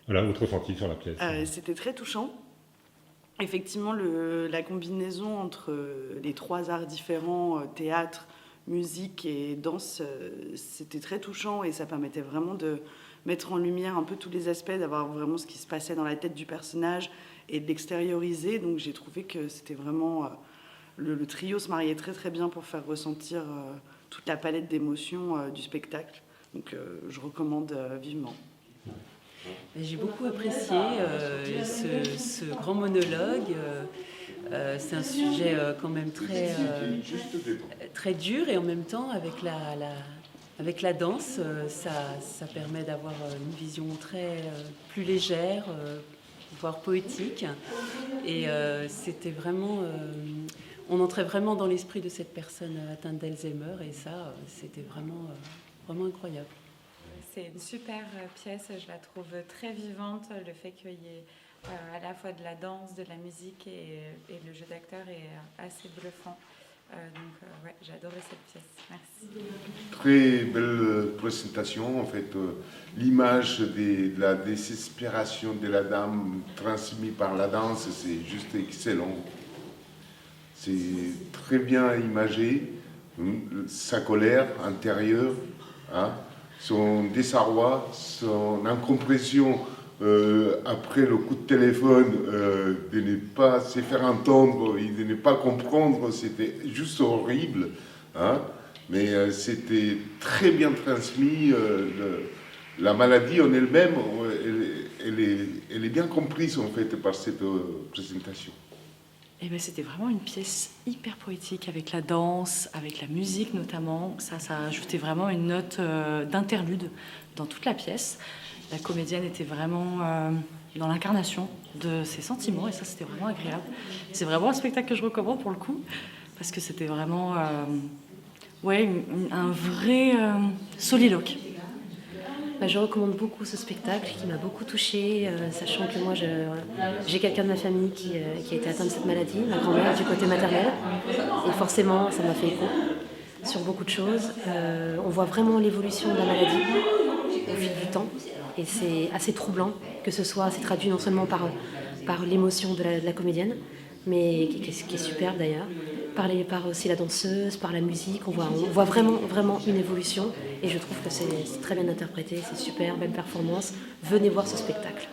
Voilà, votre ressenti sur la pièce. C'était très touchant. Effectivement, la combinaison entre les trois arts différents, théâtre, musique et danse, c'était très touchant et ça permettait vraiment de mettre en lumière un peu tous les aspects, d'avoir vraiment ce qui se passait dans la tête du personnage et de l'extérioriser. Donc j'ai trouvé que c'était vraiment... le trio se mariait très très bien pour faire ressentir toute la palette d'émotions du spectacle. Donc je recommande vivement. J'ai beaucoup apprécié ce grand monologue. C'est un sujet quand même très dur et en même temps avec la danse, ça permet d'avoir une vision plus légère, voire poétique. Et c'était vraiment... on entrait vraiment dans l'esprit de cette personne atteinte d'Alzheimer et ça, c'était vraiment incroyable. C'est une super pièce, je la trouve très vivante. Le fait qu'il y ait à la fois de la danse, de la musique et le jeu d'acteur est assez bluffant. Ouais, j'ai adoré cette pièce. Merci. Très belle présentation, en fait. L'image de la désespération de la dame transmise par la danse, c'est juste excellent. C'est très bien imagé, sa colère intérieure, hein, son désarroi, son incompréhension après le coup de téléphone, de ne pas se faire entendre et de ne pas comprendre, c'était juste horrible, hein, mais c'était très bien transmis. La maladie en elle-même, elle est bien comprise en fait par cette présentation. Eh ben, c'était vraiment une pièce hyper poétique avec la danse, avec la musique notamment. Ça a ajouté vraiment une note d'interlude dans toute la pièce. La comédienne était vraiment dans l'incarnation de ses sentiments et ça, c'était vraiment agréable. C'est vraiment un spectacle que je recommande pour le coup parce que c'était vraiment un vrai soliloque. Je recommande beaucoup ce spectacle qui m'a beaucoup touchée, sachant que moi j'ai quelqu'un de ma famille qui a été atteint de cette maladie, ma grand-mère du côté maternel, et forcément ça m'a fait écho sur beaucoup de choses. On voit vraiment l'évolution de la maladie au fil du temps et c'est assez troublant que ce soit, c'est traduit non seulement par l'émotion de la comédienne, mais qui est superbe d'ailleurs, par aussi la danseuse, par la musique, on voit vraiment une évolution et je trouve que c'est très bien interprété, c'est super, belle performance. Venez voir ce spectacle.